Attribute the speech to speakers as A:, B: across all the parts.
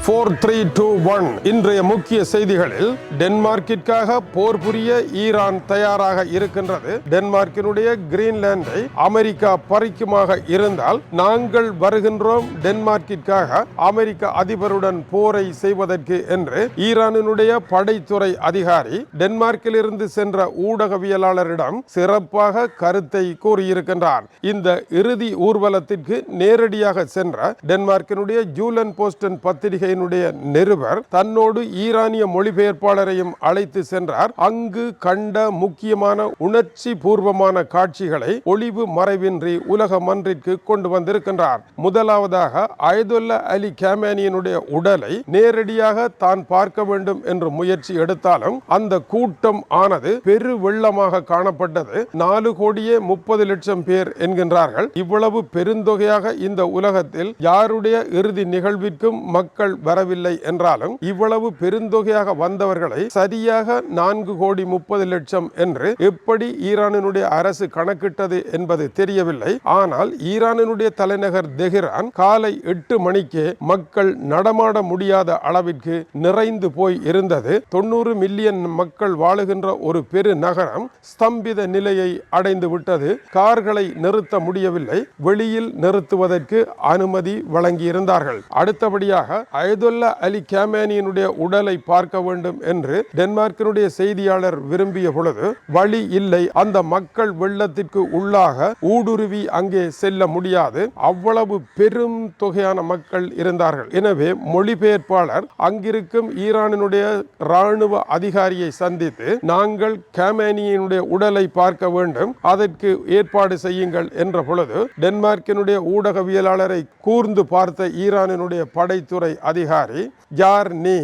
A: 4-3-2-1 இன்றைய முக்கிய செய்திகளில் டென்மார்க்கிற்காக போர் புரிய ஈரான் தயாராக இருக்கின்றது. டென்மார்க்கினுடைய கிரீன்லாண்டை அமெரிக்கா பறிக்குமாக இருந்தால் நாங்கள் வருகின்றோம் டென்மார்க்கிற்காக அமெரிக்க அதிபருடன் போரை செய்வதற்கு என்று ஈரானினுடைய படைத்துறை அதிகாரி டென்மார்க்கில் இருந்து சென்ற ஊடகவியலாளரிடம் சிறப்பாக கருத்தை கூறியிருக்கின்றார். இந்த இறுதி ஊர்வலத்திற்கு நேரடியாக சென்ற டென்மார்க்கினுடைய ஜூலன் போஸ்டன் பத்திரிகையினுடைய நிருபர் தன்னோடு ஈரானிய மொழிபெயர்ப்பாளரையும் அழைத்து சென்றார். அங்கு கண்ட முக்கியமான உணர்ச்சி பூர்வமான காட்சிகளை ஒளிவு மறைவின்றி உலக மன்றிற்கு கொண்டு வந்திருக்கின்றார். முதலாவதாக அயதுல்லா அலி காமேனியினுடைய உடலை நேரடியாக தான் பார்க்க வேண்டும் என்று முயற்சி எடுத்தாலும் அந்த கூட்டம் ஆனது பெரு வெள்ளமாக காணப்பட்டது. 4,30,00,000 பேர் என்கின்றார்கள். இவ்வளவு பெருந்தொகையாக இந்த உலகத்தில் யாருடைய இறுதி நிகழ்விற்கும் மக்கள் வரவில்லை என்றாலும் இவ்வளவு பெருந்தொகையாக வந்தவர்களை சரியாக 4,30,00,000 என்று எப்படி ஈரானினுடைய அரசு கணக்கிட்டது என்பது தெரியவில்லை. ஆனால் ஈரானினுடைய தலைநகர் தெஹ்ரான் காலை 8 மணிக்கே மக்கள் நடமாட முடியாத அளவிற்கு நிறைந்து போய் இருந்தது. 90 மில்லியன் மக்கள் வாழுகின்ற ஒரு பெரு நகரம் ஸ்தம்பித நிலையை அடைந்து விட்டது. கார்களை நிறுத்த முடியவில்லை. வெளியில் நிறுத்துவதற்கு அனுமதி வழங்கியிருந்தார்கள். அடுத்தபடியாக அயதுல்லா அலி காமேனியினுடைய உடலை பார்க்க வேண்டும் என்று டென்மார்க்கினுடைய செய்தியாளர் விரும்பிய பொழுது வழி இல்லை. அந்த மக்கள் வெள்ளத்திற்கு உள்ளாக ஊடுருவி அங்கே செல்ல முடியாது. அவ்வளவு பெரும் தொகையான மக்கள் இருந்தார்கள். எனவே மொழிபெயர்ப்பாளர் அங்கிருக்கும் ஈரானினுடைய ராணுவ அதிகாரியை சந்தித்து நாங்கள் காமேனியினுடைய உடலை பார்க்க வேண்டும், அதற்கு ஏற்பாடு செய்யுங்கள் என்ற பொழுது டென்மார்க்கினுடைய ஊடகவியலாளரை கூர்ந்து பார்த்த ஈரானினுடைய படைத்துறை அதிகாரி, யார் நீ,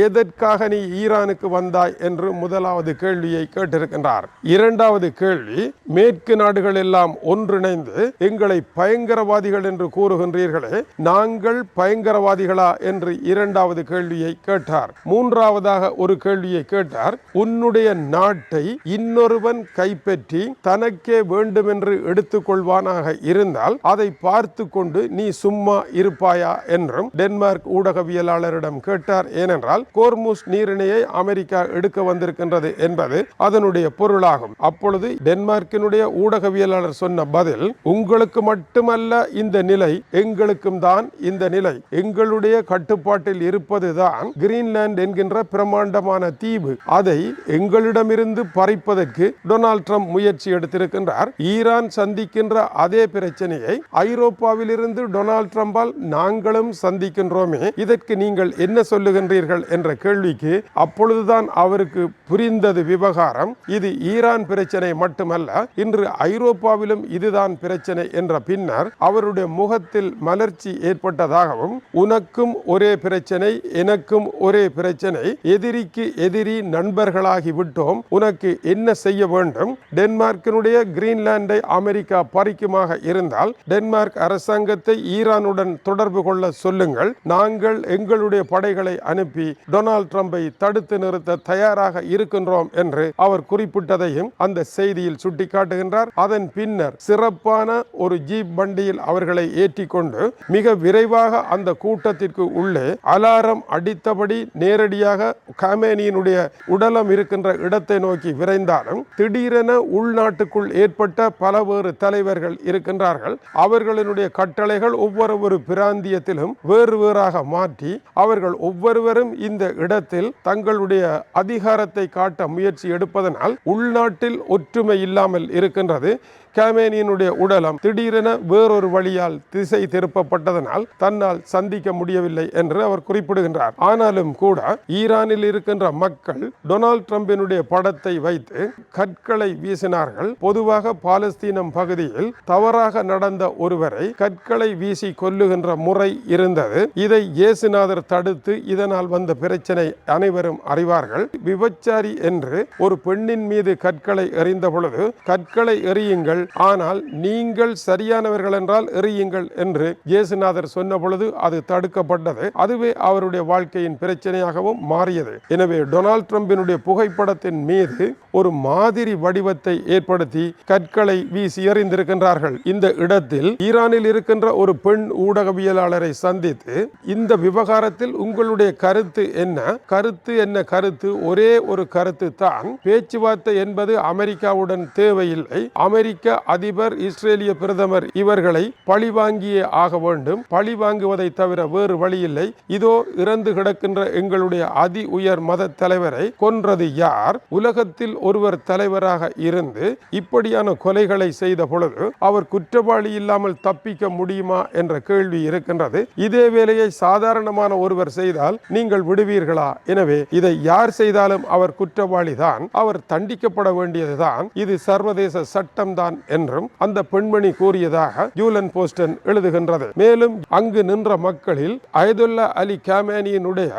A: எதற்காக நீ ஈரானுக்கு வந்தாய் என்று முதலாவது கேள்வியை கேட்டிருக்கின்றார். இரண்டாவது கேள்வி, மேற்கு நாடுகள் எல்லாம் ஒன்றிணைந்து எங்களை பயங்கரவாதிகள் என்று கூறுகின்றீர்களே, நாங்கள் பயங்கரவாதிகளா என்று இரண்டாவது கேள்வியை கேட்டார். மூன்றாவதாக ஒரு கேள்வியை கேட்டார், உன்னுடைய நாட்டை இன்னொருவன் கைப்பற்றி தனக்கே வேண்டும் என்று எடுத்துக்கொள்வானாக இருந்தால் அதை பார்த்து கொண்டு நீ சும்மா இருப்பாயா என்றும் டென்மார்க் ஊடகவியலாளரிடம் கேட்டார். ஏனென்றால் கோர்முஸ் நீரிணையை அமெரிக்கா எடுக்க வந்திருக்கின்றது என்பது அதனுடைய பொருளாகும். அப்பொழுது டென்மார்க்கினுடைய ஊடகவியலாளர் சொன்ன பதில், உங்களுக்கு மட்டுமல்ல இந்த நிலை, எங்களுக்கும் தான் இந்த நிலை. எங்களுடைய கட்டுப்பாட்டில் இருப்பதுதான் கிரீன்லாந்து என்கின்ற பிரமாண்டமான தீவு. அதை எங்களிடமிருந்து பறிப்பதற்கு டொனால்ட் ட்ரம்ப் முயற்சி எடுத்திருக்கின்றார். ஈரான் சந்திக்கின்ற அதே பிரச்சனையை ஐரோப்பாவில் இருந்து டொனால்ட் ட்ரம்பால் நாங்களும் சந்திக்கின்றோமே, இதற்கு நீங்கள் என்ன சொல்லுகின்றீர்கள் என்ற கேள்விக்கு அப்பொழுதுதான் அவருக்கு புரிந்தது விவகாரம். இது ஈரான் பிரச்சனை மட்டுமல்ல, இன்று ஐரோப்பாவிலும் இதுதான் பிரச்சனை என்ற பின்னர் அவருடைய முகத்தில் மலர்ச்சி ஏற்பட்டதாகவும், உனக்கும் ஒரே பிரச்சனை, எனக்கும் ஒரே பிரச்சனை, எதிரிக்கு எதிரி நண்பர்களாகி விட்டோம், உனக்கு என்ன செய்ய வேண்டும்? டென்மார்க்கினுடைய கிரீன்லாண்டை அமெரிக்கா பறிக்குமாக இருந்தால் டென்மார்க் அரசாங்கத்தை ஈரானுடன் தொடர்பு கொள்ள சொல்லுங்கள், நாங்கள் எங்களுடைய படைகளை அனுப்பி டொனால்ட் ட்ரம்பை தடுத்து நிறுத்த தயாராக இருக்கின்றோம் என்று அவர் குறிப்பிட்டதையும் அந்த செய்தியில் சுட்டிக்காட்டுகின்றார். அதன் பின்னர் சிறப்பான ஒரு ஜீப் வண்டியில் அவர்களை ஏற்றிக்கொண்டு மிக விரைவாக அந்த கூட்டத்திற்கு உள்ளே அலாரம் அடித்தபடி நேரடியாக காமேனியினுடைய உடலம் இருக்கின்ற இடத்தை நோக்கி விரைந்தாலும் திடீரென உள்நாட்டுக்குள் ஏற்பட்ட பலவேறு தலைவர்கள் இருக்கின்றார்கள். அவர்களுடைய கட்டளைகள் ஒவ்வொரு பிராந்தியத்திலும் வேறு வேறாக மாற்றி அவர்கள் ஒவ்வொருவரும் இந்த இடத்தில் தங்களுடைய அதிகாரத்தை காட்ட முயற்சி எடுப்பதனால் உள்நாட்டில் ஒற்றுமை இல்லாமல் இருக்கின்றது. காமேனியினுடைய உடலம் திடீரென வேறொரு வழியால் திசை திருப்பப்பட்டதனால் தன்னால் சந்திக்க முடியவில்லை என்று அவர் குறிப்பிடுகின்றார். ஆனாலும் கூட ஈரானில் இருக்கின்ற மக்கள் டொனால்ட் ட்ரம்பினுடைய படத்தை வைத்து கற்களை வீசினார்கள். பொதுவாக பாலஸ்தீனம் பகுதியில் தவறாக நடந்த ஒருவரை கற்களை வீசி கொல்லுகின்ற முறை இருந்தது. இதை இயேசுநாதர் தடுத்து இதனால் வந்த பிரச்சனை அனைவரும் அறிவார்கள். விபச்சாரி என்று ஒரு பெண்ணின் மீது கற்களை எறிந்த பொழுது கற்களை எறியுங்கள், ஆனால் நீங்கள் சரியானவர்கள் என்றால் எறியுங்கள் என்று இயேசுநாதர் சொன்ன பொழுது அது தடுக்கப்பட்டது. அதுவே அவருடைய வாழ்க்கையின் பிரச்சனையாகவும் மாறியது. எனவே டொனால்ட் ட்ரம்பினுடைய புகைப்படத்தின் மீது ஒரு மாதிரி வடிவத்தை ஏற்படுத்தி கற்களை வீசி எறிந்திருக்கின்றார்கள். இந்த இடத்தில் ஈரானில் இருக்கின்ற ஒரு பெண் ஊடகவியலாளரை சந்தித்து இந்த விவகாரத்தில் உங்களுடைய கருத்து என்ன? கருத்து ஒரே ஒரு கருத்து தான், பேச்சுவார்த்தை என்பது அமெரிக்காவுடன் தேவையில்லை. அமெரிக்க அதிபர், இஸ்ரேலிய பிரதமர் இவர்களை பழிவாங்கியே ஆக வேண்டும். பழி வாங்குவதை தவிர வேறு வழியில்லை. இதோ இறந்து கிடக்கின்ற எங்களுடைய அதி உயர் மத தலைவரை கொன்றது யார்? உலகத்தில் ஒருவர் தலைவராக இருந்து இப்படியான கொலைகளை செய்த பொழுது அவர் குற்றவாளி இல்லாமல் தப்பிக்க முடியுமா என்ற கேள்வி இருக்கின்றது. இதே வேலையை சாதாரணமான ஒருவர் செய்தால் நீங்கள் விடுவீர்களா? எனவே இதை யார் செய்தாலும் அவர் குற்றவாளி தான், அவர் தண்டிக்கப்பட வேண்டியதுதான், இது சர்வதேச சட்டம் தான் என்றும் அந்த பெண்மணி கூறியதாக ஜூலன் போஸ்டன் எழுதுகின்றது. மேலும் அங்கு நின்ற மக்களில் அயதுல்லா அலி காமேனியினுடைய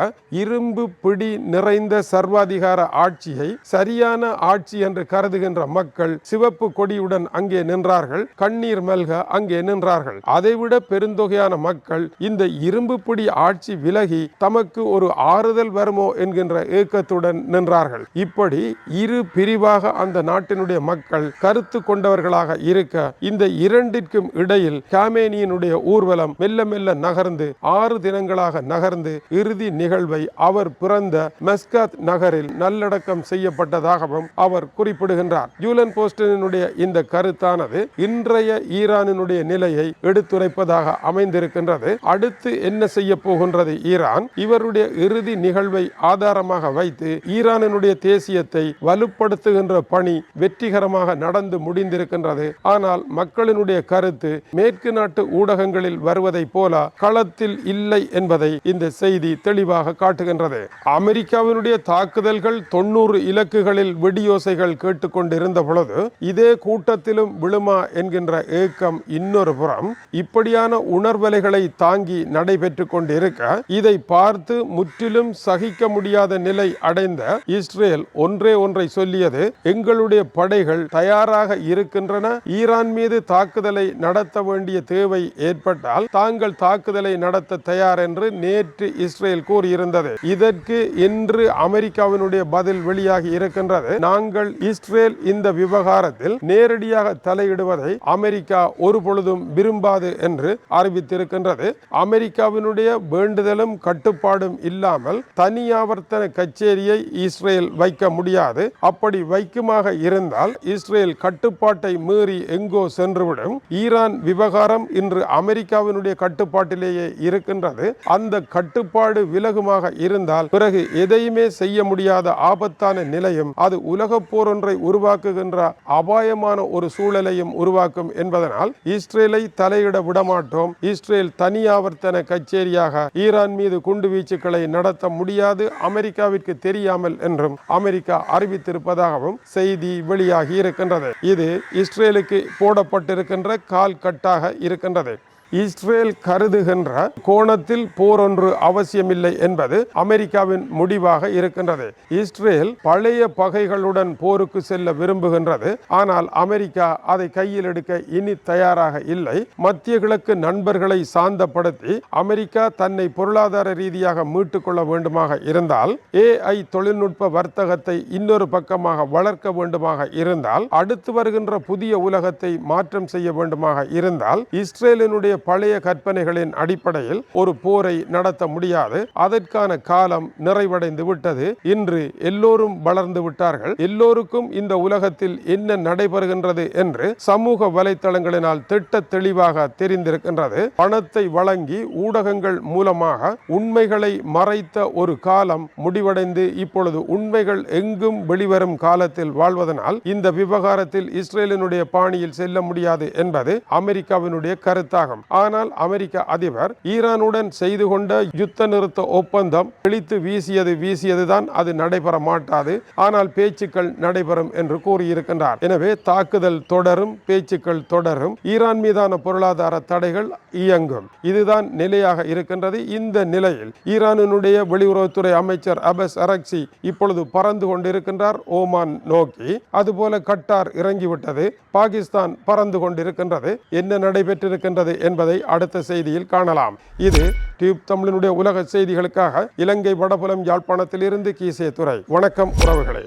A: இரும்பு பிடி நிறைந்த சர்வாதிகார ஆட்சியை சரியான ஆட்சி என்று கருதுகின்ற மக்கள் சிவப்பு கொடியுடன் அங்கே நின்றார்கள், கண்ணீர் மல்க அங்கே நின்றார்கள். அதைவிட பெருந்தொகையான மக்கள் இந்த இரும்பு பிடி ஆட்சி விலகி தமக்கு ஒரு ஆறுதல் வருமோ என்கின்ற ஏக்கத்துடன் நின்றார்கள். இப்படி இரு பிரிவாக அந்த நாட்டினுடைய மக்கள் கருத்து கொண்டவர்களாக இருக்க இந்த இரண்டிற்கும் இடையில் காமேனியினுடைய ஊர்வலம் மெல்ல மெல்ல நகர்ந்து 6 தினங்களாக நகர்ந்து இறுதி நிகழ்வை அவர் பிறந்த மஸ்கத் நகரில் நல்லடக்கம் செய்யப்பட்டதாகவும் அவர் குறிப்பிடுகின்றார். ஜூலன் போஸ்டனுடைய இந்த கருத்தானது இன்றைய ஈரானினுடைய நிலையை எடுத்துரைப்பதாக அமைந்திருக்கின்றது. அடுத்து என்ன செய்ய போகின்றது ஈரான்? இவருடைய இறுதி நிகழ்வை ஆதாரமாக வைத்து ஈரானினுடைய தேசியத்தை வலுப்படுத்துகின்ற பணி வெற்றிகரமாக நடந்து முடிந்திருக்கின்றது. ஆனால் மக்களினுடைய கருத்து மேற்கு நாட்டு ஊடகங்களில் வருவதை போல களத்தில் இல்லை என்பதை இந்த செய்தி தெளிவாக காட்டுகின்றது. அமெரிக்காவினுடைய தாக்குதல்கள் 90 இலக்குகளில் வெடியோசைகள் கேட்டுக்கொண்டிருந்த பொழுது இதே கூட்டத்திலும் விழுமா என்கின்ற ஏக்கம் இன்னொரு புறம். இப்படியான உணர்வலைகளை தாங்கி நடைபெற்று கொண்டிருக்க இதை பார்த்து முற்றிலும் சகிக்க முடியாத நிலை அடைந்த இஸ்ரேல் ஒன்றை சொல்லியது, எங்களுடைய படைகள் தயாராக இருக்கின்றன, ஈரான் மீது தாக்குதலை நடத்த வேண்டிய தேவை ஏற்பட்டால் தாங்கள் தாக்குதலை நடத்த தயார் என்று நேற்று இஸ்ரேல் கூறியிருந்தது. இதற்கு இன்று அமெரிக்காவினுடைய பதில் வெளியாகி இருக்கின்றது. நாங்கள் இஸ்ரேல் இந்த விவகாரத்தில் நேரடியாக தலையிடுவதை அமெரிக்கா ஒரு பொழுதும் விரும்பாது என்று அறிவித்திருக்கின்றது. அமெரிக்காவினுடைய வேண்டுதலும் கட்டுப்பாடும் இல்லாமல் தனியாவர்த்தன கச்சேரியை இஸ்ரேல் வைக்க முடியாது. அப்படி வைக்குமாக இருந்தால் இஸ்ரேல் கட்டுப்பாட்டை மீறி எங்கோ சென்றுவிடும். ஈரான் விவகாரம் இன்று அமெரிக்காவினுடைய கட்டுப்பாட்டிலேயே இருக்கின்றது. அந்த கட்டுப்பாடு விலகுமாக இருந்தால் பிறகு எதையுமே செய்ய முடியாத ஆபத்தான நிலையும் அது உலகப் போர் ஒன்றை உருவாக்குகின்ற அபாயமான ஒரு சூழலையும் உருவாக்கும் என்பதனால் இஸ்ரேலை தலையிட விடமாட்டோம். இஸ்ரேல் தனியாவர்த்தன கச்சேரியாக ஈரான் மீது குண்டுவீச்சுக்களை நடத்த முடியாது, அமெரிக்காவிற்கு தெரியாமல் என்றும் அமெரிக்கா அறிவித்திருப்பதாகவும் செய்தி வெளியாகி இருக்கின்றது. இது இஸ்ரேலுக்கு போடப்பட்டிருக்கின்ற கால் கட்டாக இருக்கின்றது. இஸ்ரேல் கருதுகின்ற கோணத்தில் போர் ஒன்று அவசியமில்லை என்பது அமெரிக்காவின் முடிவாக இருக்கின்றது. இஸ்ரேல் பழைய பகைகளுடன் போருக்கு செல்ல விரும்புகின்றது. ஆனால் அமெரிக்கா அதை கையில் எடுக்க இனி தயாராக இல்லை. மத்திய கிழக்கு நண்பர்களை சாந்தப்படுத்தி அமெரிக்கா தன்னை பொருளாதார ரீதியாக மீட்டுக் கொள்ள வேண்டுமாக இருந்தால், AI தொழில்நுட்ப வர்த்தகத்தை இன்னொரு பக்கமாக வளர்க்க வேண்டுமாக இருந்தால், அடுத்து வருகின்ற புதிய உலகத்தை மாற்றம் செய்ய வேண்டுமாக இருந்தால் இஸ்ரேலினுடைய பழைய கற்பனைகளின் அடிப்படையில் ஒரு போரை நடத்த முடியாது. அதற்கான காலம் நிறைவடைந்து விட்டது. இன்று எல்லோரும் வளர்ந்து விட்டார்கள். எல்லோருக்கும் இந்த உலகத்தில் என்ன நடைபெறுகின்றது என்று சமூக வலைத்தளங்களினால் திட்ட தெளிவாக தெரிந்திருக்கின்றது. பணத்தை வழங்கி ஊடகங்கள் மூலமாக உண்மைகளை மறைத்த ஒரு காலம் முடிவடைந்து இப்பொழுது உண்மைகள் எங்கும் வெளிவரும் காலத்தில் வாழ்வதனால் இந்த விவகாரத்தில் இஸ்ரேலினுடைய பாணியில் செல்ல முடியாது என்பது அமெரிக்காவினுடைய கருத்தாகும். ஆனால் அமெரிக்க அதிபர் ஈரானுடன் செய்து கொண்ட யுத்த நிறுத்த ஒப்பந்தம் கிழித்து வீசியதுதான் அது நடைபெற மாட்டாது, ஆனால் பேச்சுக்கள் நடைபெறும் என்று கூறியிருக்கின்றார். எனவே தாக்குதல் தொடரும், பேச்சுக்கள் தொடரும், ஈரான் மீதான பொருளாதார தடைகள் இயங்கும். இதுதான் நிலையாக இருக்கின்றது. இந்த நிலையில் ஈரானினுடைய வெளியுறவுத்துறை அமைச்சர் அபஸ் அரக்சி இப்பொழுது பறந்து கொண்டிருக்கின்றார் ஓமான் நோக்கி. அதுபோல கட்டார் இறங்கிவிட்டது, பாகிஸ்தான் பறந்து கொண்டிருக்கின்றது. என்ன நடைபெற்றிருக்கின்றது என்பதை அடுத்த செய்தியில் காணலாம். இது டியூப் தமிழினுடைய உலக செய்திகளுக்காக இலங்கை வடபுலம் யாழ்ப்பாணத்தில் இருந்து கீசே துரை. வணக்கம் உறவுகளே.